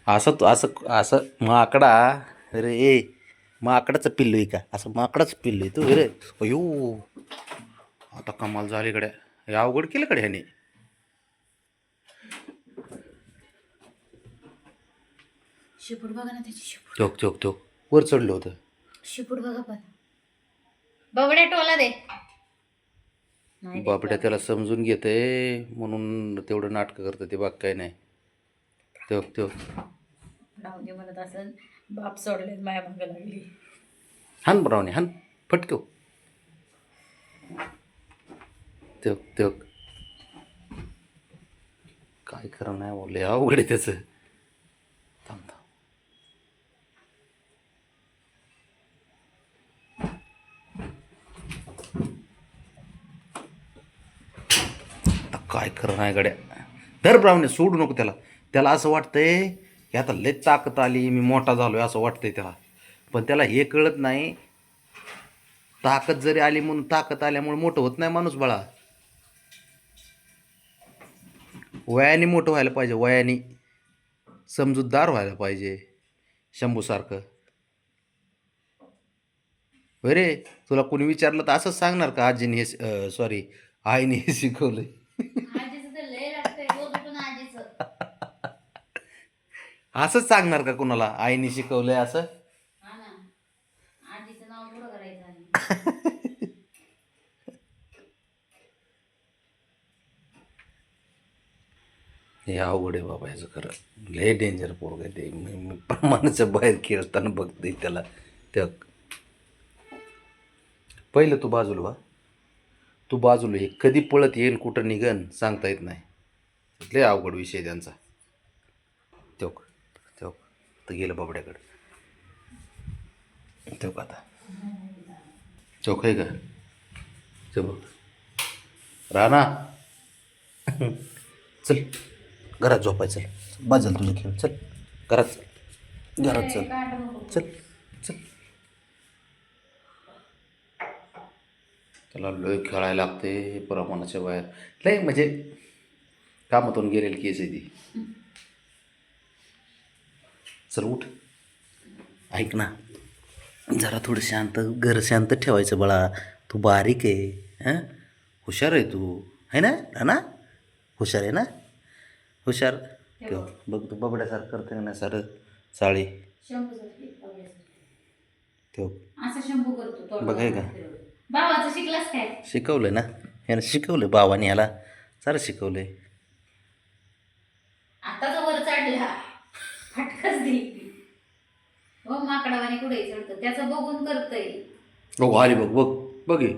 असं तू असं असं माकडा. अरे ए, माकडाचं पिल्लू आहे का? असं माकडाचं पिल्लू आहे तू. अरे अयो, आता कमाल झाली गड्या. हे अवघड केलं कडे ह्याने. शिपूट बघा ना त्याची शिपूट. चोक चोक चोक वर चढलं होतं. शिपूट बघा पण. बबड्या टोला दे. नाही देत बाबड्या बाबा. त्याला समजून घेते म्हणून तेवढं नाटकं करतं ते, बाग काय नाही. तो तो राहू दे म्हणत असं. बाप सोडले माया मागं लागली. हान ब्रावणे हान फटकव. तो तो काय खरं नाही बोलले, अवघड आहे त्याचं. थांब थांब. आता काय खरं नाही गड्या. धर ब्रावणे, सोडू नको त्याला. त्याला असं वाटतंय की आता लय ताकद आली, मी मोठा झालोय असं वाटतंय त्याला. पण त्याला हे कळत नाही, ताकद जरी आली म्हणून ताकद आल्यामुळे मोठं होत नाही माणूस बाळा. वयाने मोठं व्हायला पाहिजे, वयाने समजूतदार व्हायला पाहिजे शंभूसारखं. होय रे, तुला कोणी विचारलं तर असंच सांगणार का आजीने हे सॉरी आईने हे शिकवलंय? आजीचं तर लय लागतंय रोज उठून आजीचं. असंच सांगणार का कुणाला आईने शिकवलंय असं? हा ना. आजीचं नाव पुढं करायचं आणि. हे अवघड आहे बाबा ह्याचं खरं. लय डेंजर पोरग आहे ते. मी प्रमाणाच्या बाहेर खेळताना बघते त्याला. त्या पहिलं तू बाजूला व्हा, तू बाजूला. हे कधी पळत येईल कुठं निघन सांगता येत नाही. लय अवघड विषय त्यांचा. तेव्हा तेव्हा तर गेलं बाबड्याकडं. तेव्हा आता चौक आहे का? ते बघ राणा. चल घरात झोपायचं. बाजल तुझं खेळ. चल घरात चल, घरात चल. काढ नको. चल चल. त्याला लय खेळायला लागते प्रमाणाच्या बाहेर. लय म्हणजे कामातून गेलेली केस आहे ती. चल उठ. ऐक ना, जरा थोडं शांत, घर शांत ठेवायचं बाळा. तू बारीक आहे, हां, हुशार आहे तू, आहे ना ना? हुशार आहे ना? हुशार. तेव्हा बघ तू बबड्यासारखं करते ना सारं चाळी. शंभू सारखी, बबड्यासारखी. तेव्हा असं शंभू करतो तोंड बघ आहे का? भावाचं शिकलास काय? शिकवलं ना ह्यानं, शिकवलं भावाने ह्याला सारं शिकवलंय. आता जो वर चढला फटकच दिली. हो माकडावाने कुठे चढतं त्याचं बघून करतय. बघ आली बघ बघ बघ हे.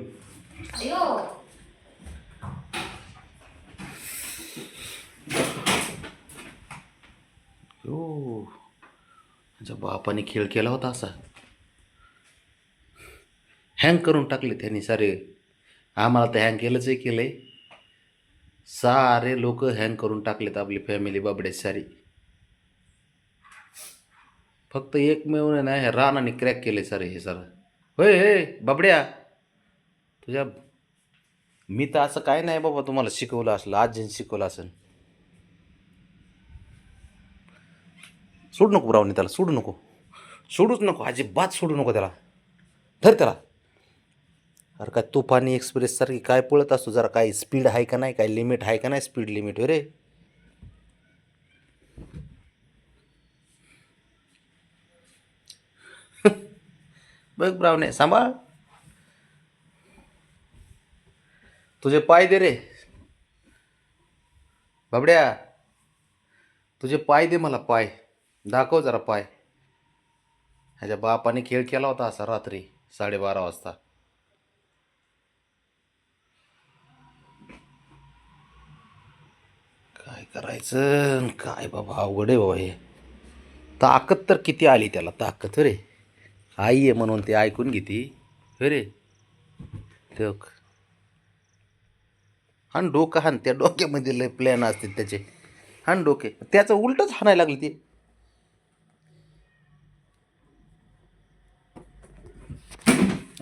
अयो. हो, माझ्या बापाने खेळ केला होता असा. हँग करून टाकले त्यांनी सारे. आम्हाला तर हँग केलंच आहे, केलंय. सारे लोक हँग करून टाकलेत आपली फॅमिली बाबडे सारी. फक्त एकमेव आहे ना, ह्या रानाने क्रॅक केले सारे हे सारं. होय हे बाबड्या तुझ्या, मी तर असं काय नाही बाबा तुम्हाला शिकवलं असलं, आजीने शिकवलं असेल. सोडू नको ब्रावणी त्याला, सोडू नको, सोडूच नको, अजिबात सोडू नको त्याला. धर त्याला. अरे काय तुफानी एक्सप्रेस सारखी काय पळत असतो, जरा काय स्पीड आहे का नाही, काय लिमिट आहे का नाही, स्पीड लिमिट रे. बघ ब्रावणे सांभाळ. तुझे पाय दे रे बाबड्या, तुझे पाय दे मला, पाय दाखव जरा पाय. ह्याच्या बापाने खेळ केला होता असा रात्री 12:30 वाजता. काय करायचं काय बाबा, अवघड आहे बाबा हे. ताकद तर किती आली त्याला, ताकद रे. आई आहे म्हणून ते ऐकून घेते रे. ते हान डोकं हान, त्या डोक्यामध्ये लय प्लॅन असते त्याचे. हान डोके, त्याचं उलटच हाणायला लागली ती.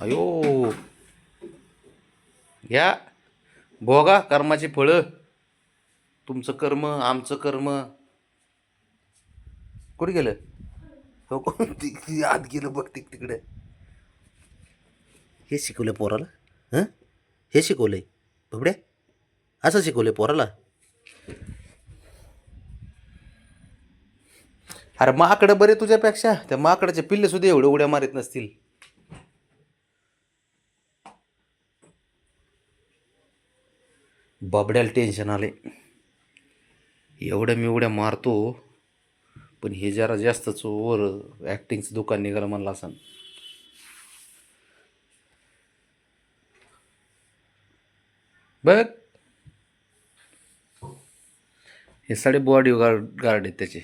अयो या भोगा कर्माची फळं. तुमचं कर्म आमचं कर्म. कुठे गेलं हो ती आत गेलं बघ तिकडे. हे शिकवलं पोराला हं हे शिकवलंय बबड्या असं शिकवलंय पोराला. अरे माकडं बरे तुझ्यापेक्षा त्या माकडाचे पिल्ले सुद्धा एवढे उड्या मारत नसतील. बबड्याला टेन्शन आले एवढ्या मी उड्या मारतो पण हे जरा जास्तच ओव्हर ॲक्टिंगचं दुकान निघालं म्हणलं असं. बघ हे साडे बॉडी गार्ड आहेत त्याचे.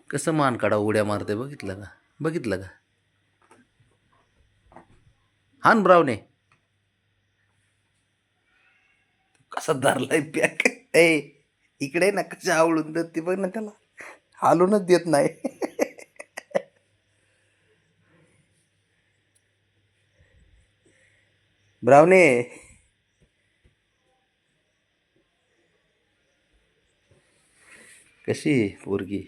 कसं मान काढा उड्या मारते बघितलं का बघितलं का. हान ब्रावने कसा धरलाय पॅक ए इकडे ना कशा आवडून देत ती बघ ना त्याला हालूनच देत नाही. ब्रावने कशी पोरगी